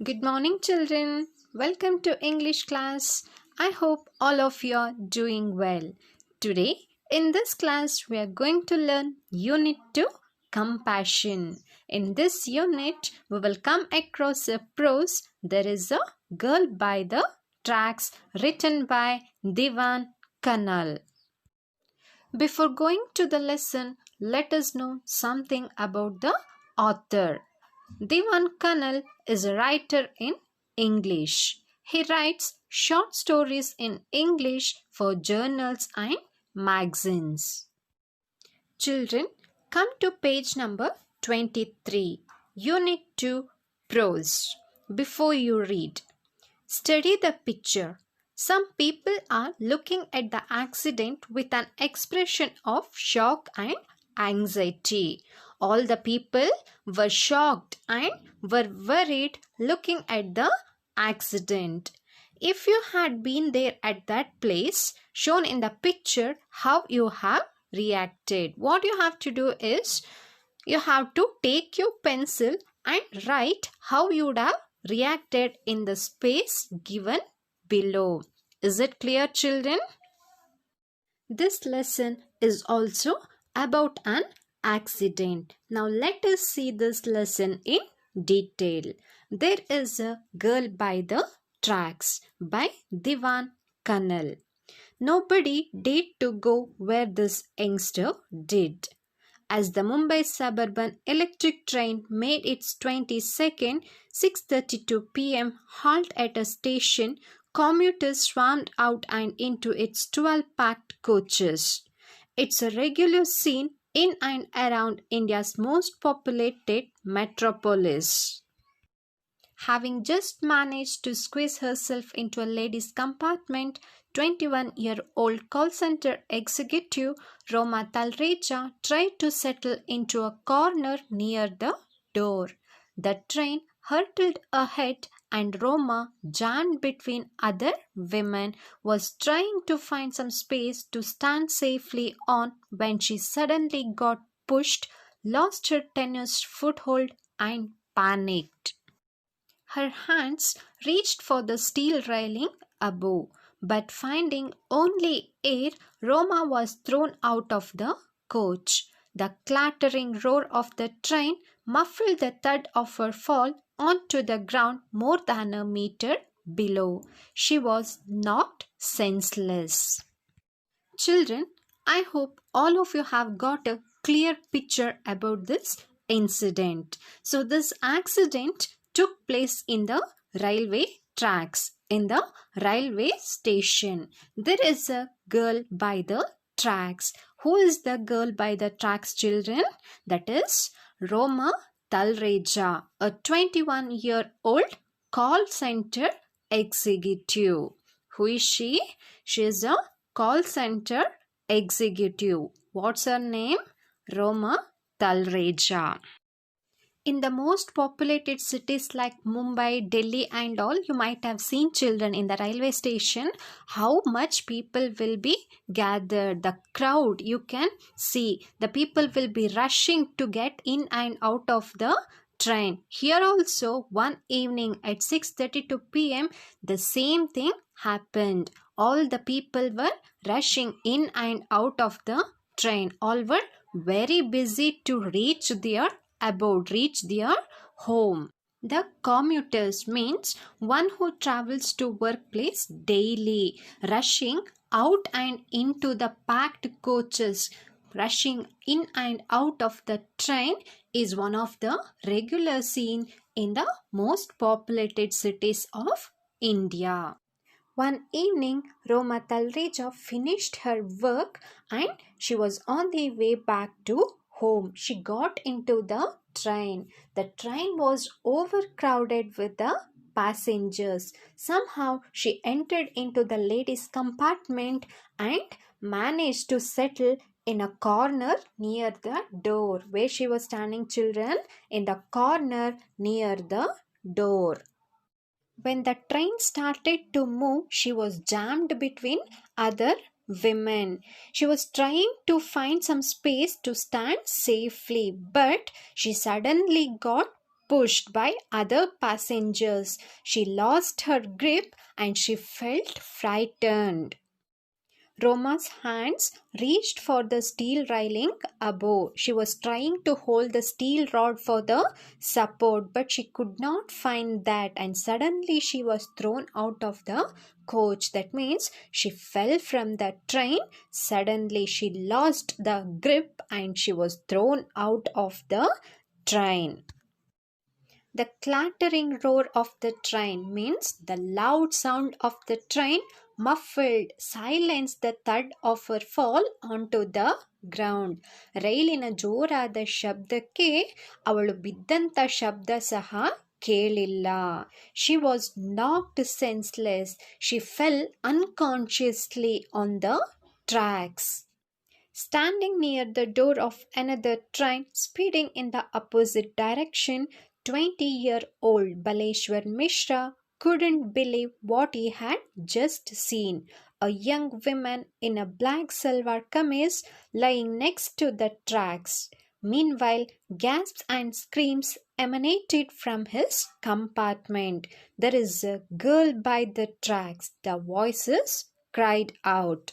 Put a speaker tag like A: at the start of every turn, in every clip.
A: Good morning, children. Welcome to English class. I hope all of you are doing well. Today, in this class, we are going to learn Unit-2 Compassion. In this unit, we will come across a prose. There is a girl by the tracks written by Divan Kanal. Before going to the lesson, let us know something about the author. Divan Kanal is a writer in English. He writes short stories in English for journals and magazines. Children, come to page number 23, Unit 2, Prose. Before you read, study the picture. Some people are looking at the accident with an expression of shock and anxiety. All the people were shocked and were worried looking at the accident. If you had been there at that place shown in the picture, how you have reacted? What you have to do is you have to take your pencil and write how you would have reacted in the space given below. Is it clear, children? This lesson is also about an accident. Now let us see this lesson in detail. There is a girl by the tracks by Divan Kanal. Nobody dared to go where this youngster did. As the Mumbai suburban electric train made its 22nd 6:32 p.m. halt at a station, commuters swarmed out and into its 12 packed coaches. It's a regular scene in and around India's most populated metropolis. Having just managed to squeeze herself into a ladies' compartment, 21-year-old call center executive Roma Talreja tried to settle into a corner near the door. The train hurtled ahead and Roma, jammed between other women, was trying to find some space to stand safely on when she suddenly got pushed, lost her tenuous foothold and panicked. Her hands reached for the steel railing above, but finding only air, Roma was thrown out of the coach. The clattering roar of the train muffled the thud of her fall onto the ground more than a meter below. She was knocked senseless. Children, I hope all of you have got a clear picture about this incident. So this accident took place in the railway tracks, in the railway station. There is a girl by the tracks. Who is the girl by the tracks, children? That is Roma Talreja, a 21-year-old call center executive. Who is she? She is a call center executive. What's her name? Roma Talreja. In the most populated cities like Mumbai, Delhi and all, you might have seen, children, in the railway station how much people will be gathered. The crowd, you can see, the people will be rushing to get in and out of the train. Here also, one evening at 6:32 p.m., the same thing happened. All the people were rushing in and out of the train. All were very busy to reach their home. The commuters means one who travels to workplace daily, rushing out and into the packed coaches, rushing in and out of the train is one of the regular scene in the most populated cities of India. One evening, Roma Talreja finished her work and she was on the way back to home. She got into the train. The train was overcrowded with the passengers. Somehow she entered into the ladies' compartment and managed to settle in a corner near the door. Where she was standing, children? In the corner near the door. When the train started to move, she was jammed between other women. She was trying to find some space to stand safely, but she suddenly got pushed by other passengers. She lost her grip and she felt frightened. Roma's hands reached for the steel railing above. She was trying to hold the steel rod for the support, but she could not find that, and suddenly she was thrown out of the coach. That means she fell from the train. Suddenly she lost the grip and she was thrown out of the train. The clattering roar of the train means the loud sound of the train muffled silenced the thud of her fall onto the ground. ರೈಲಿನ ಜೋರಾದ ಶಬ್ದಕ್ಕೆ ಅವಳು ಬಿದ್ದಂಥ ಶಬ್ದ ಸಹ ಕೇಳಿಲ್ಲ. She was knocked senseless. She fell unconsciously on the tracks. Standing near the door of another train speeding in the opposite direction, 20-year-old Baleshwar Mishra couldn't believe what he had just seen. A young woman in a black salwar kameez lying next to the tracks. Meanwhile, gasps and screams emanated from his compartment. "There is a girl by the tracks," the voices cried out.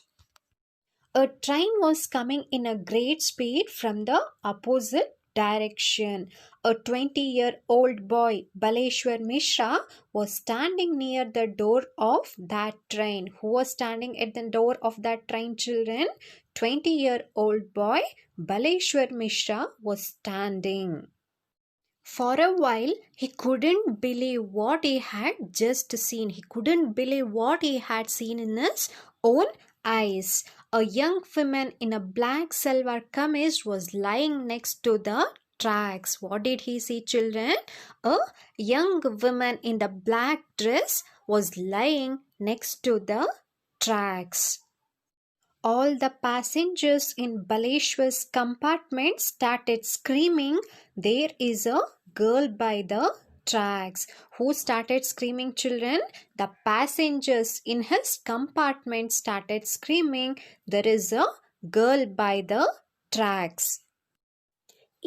A: A train was coming in a great speed from the opposite direction. A 20-year-old boy, Baleshwar Mishra, was standing near the door of that train. Who was standing at the door of that train, children? 20-year-old boy, Baleshwar Mishra, was standing. For a while, he couldn't believe what he had just seen. He couldn't believe what he had seen in his own eyes. A young woman in a black salwar kameez was lying next to the tracks. What did he see, children? A young woman in the black dress was lying next to the tracks. All the passengers in Baleshwar's compartment started screaming, "There is a girl by the tracks." Who started screaming, children? The passengers in his compartment started screaming, "There is a girl by the tracks."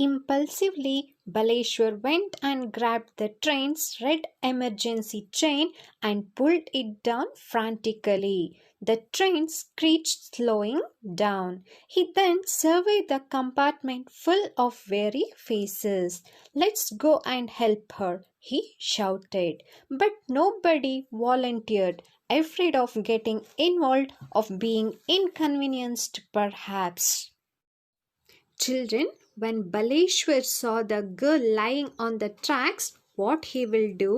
A: Impulsively, Baleshwar went and grabbed the train's red emergency chain and pulled it down frantically. The train screeched, slowing down. He then surveyed the compartment full of weary faces. "Let's go and help her," he shouted. But nobody volunteered, afraid of getting involved, of being inconvenienced perhaps. Children, when Baleshwar saw the girl lying on the tracks, what he will do?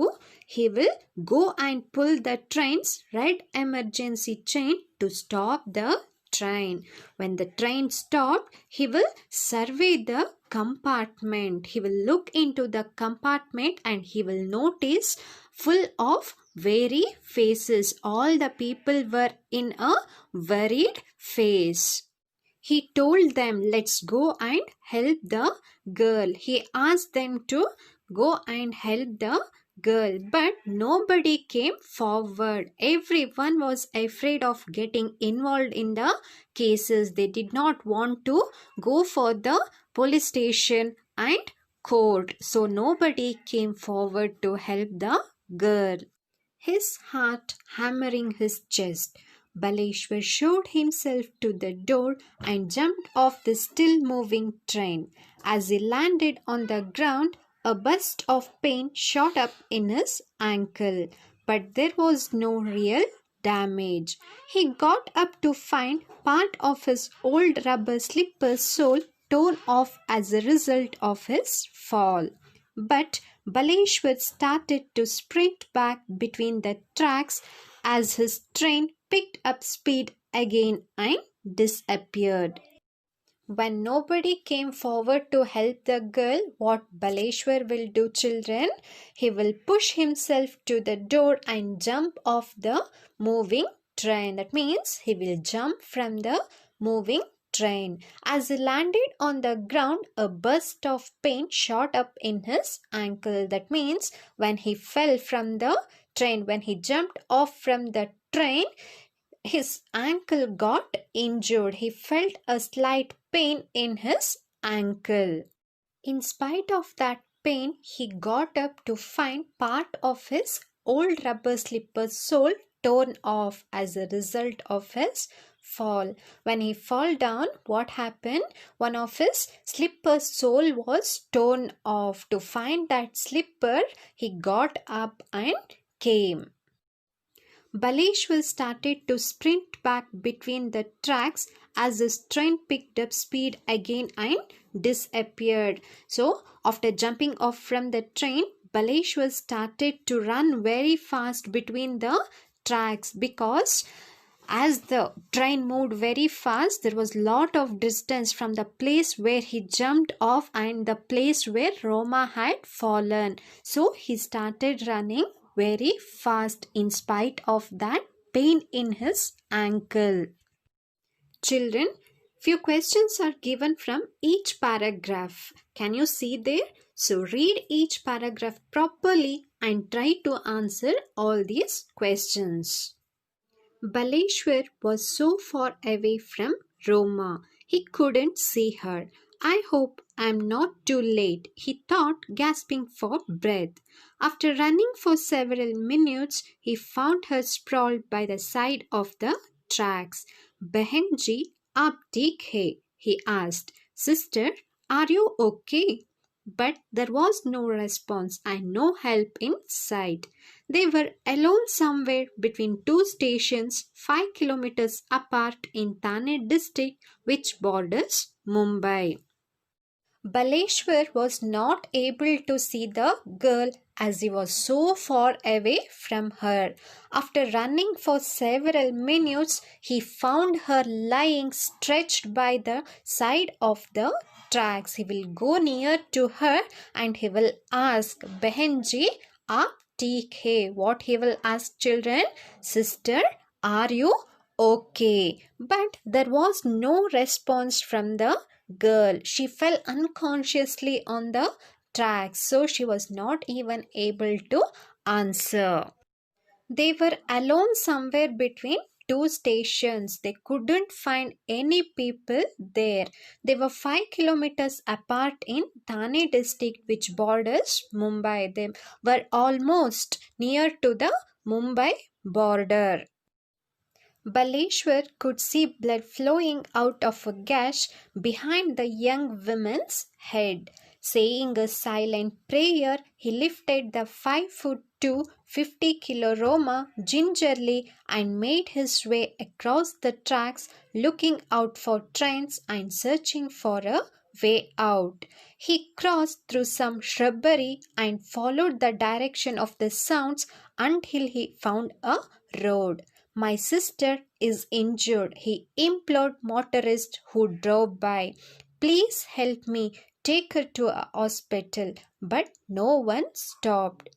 A: He will go and pull the train's red emergency chain to stop the train. When the train stopped, he will survey the compartment. He will look into the compartment and he will notice full of weary faces. All the people were in a worried face. He told them, "Let's go and help the girl." He asked them to go and help the girl, but nobody came forward. Everyone was afraid of getting involved in the cases. They did not want to go for the police station and court. So nobody came forward to help the girl. His heart hammering his chest, Baleshwar showed himself to the door and jumped off the still moving train. As he landed on the ground, a burst of pain shot up in his ankle, but there was no real damage. He got up to find part of his old rubber slipper sole torn off as a result of his fall. But Baleshwar started to sprint back between the tracks as his train picked up speed again and disappeared. When nobody came forward to help the girl, what Baleshwar will do, children? He will push himself to the door and jump off the moving train. That means he will jump from the moving train. As he landed on the ground, a burst of pain shot up in his ankle. That means when he fell from the train, when he jumped off from the train, his ankle got injured. He felt a slight pain in his ankle. In spite of that pain, he got up to find part of his old rubber slipper sole torn off as a result of his fall. When he fell down, what happened? One of his slipper sole was torn off. To find that slipper, he got up and came. Baleshwar started to sprint back between the tracks as his train picked up speed again and disappeared. So, after jumping off from the train, Baleshwar started to run very fast between the tracks because as the train moved very fast, there was lot of distance from the place where he jumped off and the place where Roma had fallen. So he started running very fast in spite of that pain in his ankle. Children, few questions are given from each paragraph. Can you see there? So read each paragraph properly and try to answer all these questions. Baleshwar was so far away from Roma, he couldn't see her. I hope I'm not too late, he thought, gasping for breath. After running for several minutes, he found her sprawled by the side of the tracks. Behenji, aap theek hai? He asked. Sister, are you okay? But there was no response and no help in sight. They were alone somewhere between two stations 5 kilometers apart in Thane district, which borders Mumbai. Baleshwar was not able to see the girl as he was so far away from her. After running for several minutes, he found her lying stretched by the side of the tracks. He will go near to her and he will ask, Behenji, aap theek hai? What he will ask, children? Sister, are you okay? But there was no response from the girl. She fell unconsciously on the tracks, so she was not even able to answer. They were alone somewhere between two stations. They couldn't find any people there. They were 5 kilometers apart in Thane district, which borders Mumbai. They were almost near to the Mumbai border. Baleshwar could see blood flowing out of a gash behind the young woman's head. Saying a silent prayer, he lifted the 5'2", 50-kilo Roma gingerly and made his way across the tracks, looking out for trains and searching for a way out. He crossed through some shrubbery and followed the direction of the sounds until he found a road. My sister is injured, he implored motorists who drove by. Please help me take her to a hospital. But no one stopped.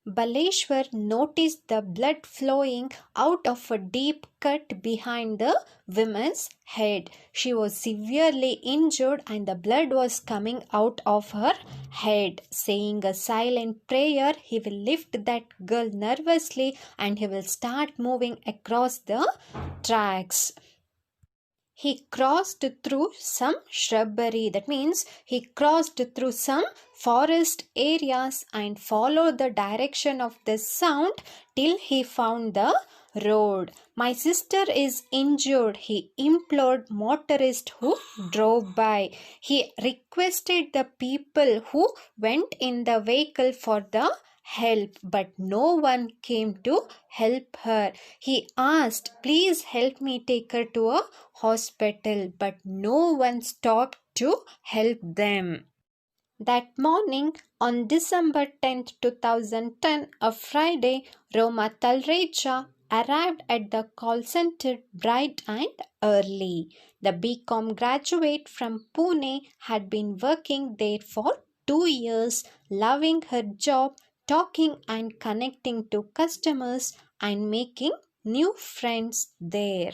A: Baleshwar noticed the blood flowing out of a deep cut behind the woman's head. She was severely injured and the blood was coming out of her head. Saying a silent prayer, he will lift that girl nervously and he will start moving across the tracks. He crossed through some shrubbery. That means he crossed through some forest areas and followed the direction of the sound till he found the road. My sister is injured, he implored motorists who drove by. He requested the people who went in the vehicle for the help, but no one came to help her. He asked, please help me take her to a hospital, but no one stopped to help them. That morning, on December 10th, 2010, a Friday, Roma Talreja arrived at the call center bright and early. The BCom graduate from Pune had been working there for 2 years, loving her job, talking and connecting to customers and making new friends there.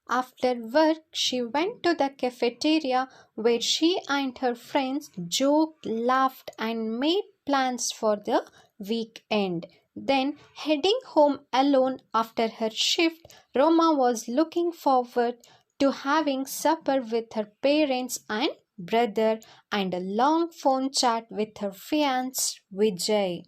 A: After work, she went to the cafeteria where she and her friends joked, laughed, and made plans for the weekend. Then, heading home alone after her shift, Roma was looking forward to having supper with her parents and brother, and a long phone chat with her fiancé Vijay.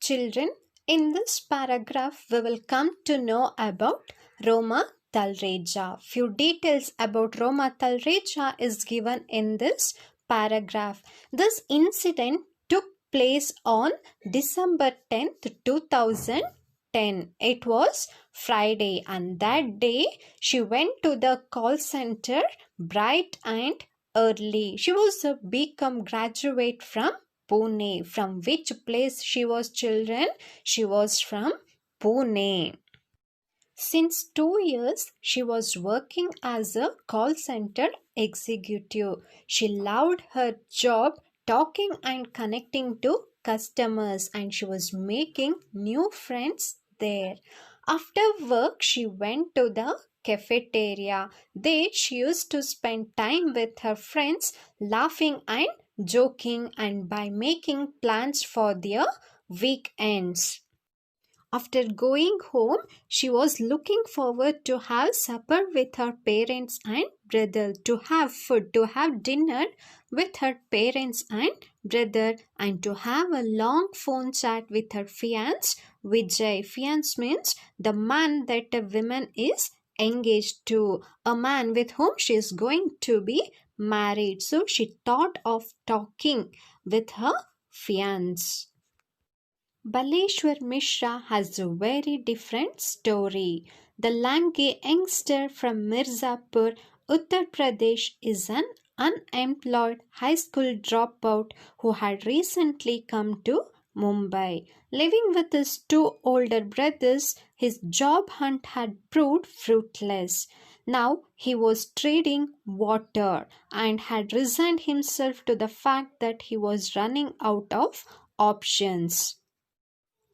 A: Children, in this paragraph, we will come to know about Roma Talreja. Few details about Roma Talreja is given in this paragraph. This incident took place on December 10th, 2010. It was Friday, and that day she went to the call center bright and early. She was a BCom graduate from Pune. From which place she was, children? She was from Pune. Since 2 years, she was working as a call center executive. She loved her job, talking and connecting to customers, and she was making new friends there. After work, she went to the cafeteria. There, she used to spend time with her friends, laughing and joking, and by making plans for their weekends. After going home, she was looking forward to have supper with her parents and brother, to have food, to have dinner with her parents and brother, and to have a long phone chat with her fiancé Vijay. Fiancé means the man that a woman is engaged to, a man with whom she is going to be married. So she thought of talking with her fiancé. Baleshwar Mishra has a very different story. The lanky youngster from Mirzapur, Uttar Pradesh, is an unemployed high school dropout who had recently come to Mumbai. Living with his two older brothers, his job hunt had proved fruitless. Now he was trading water and had resigned himself to the fact that he was running out of options.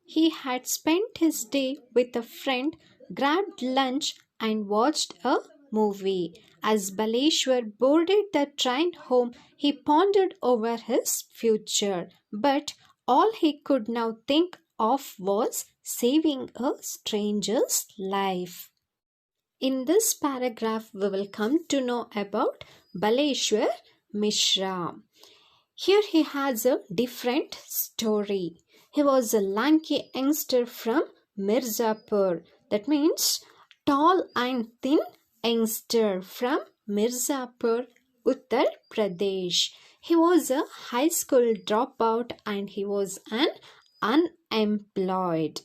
A: He had spent his day with a friend, grabbed lunch, and watched a movie. As Baleshwar boarded the train home, he pondered over his future. But all he could now think of was saving a stranger's life. In this paragraph, we will come to know about Baleshwar Mishra. Here he has a different story. He was a lanky youngster from Mirzapur. That means tall and thin youngster from Mirzapur, Uttar Pradesh. He was a high school dropout and he was an unemployed.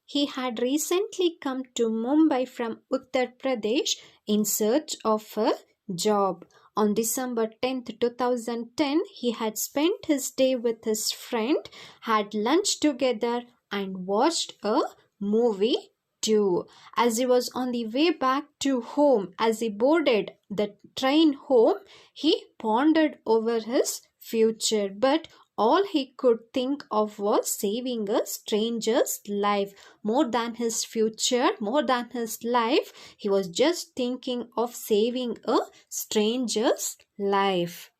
A: He had recently come to Mumbai from Uttar Pradesh in search of a job. On December 10th, 2010, he had spent his day with his friend, had lunch together, and watched a movie too. As he was on the way back to home, as he boarded the train home, he pondered over his future, but all he could think of was saving a stranger's life. More than his future, more than his life, he was just thinking of saving a stranger's life.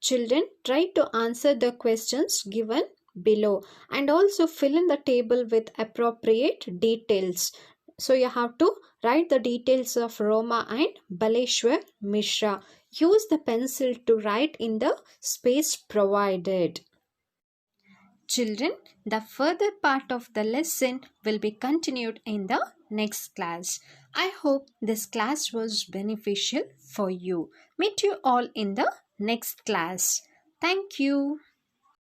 A: Children, try to answer the questions given below and also fill in the table with appropriate details. So you have to write the details of Roma and Baleshwar Mishra. Use the pencil to write in the space provided. Children, the further part of the lesson will be continued in the next class. I hope this class was beneficial for you. Meet you all in the next class. Thank you.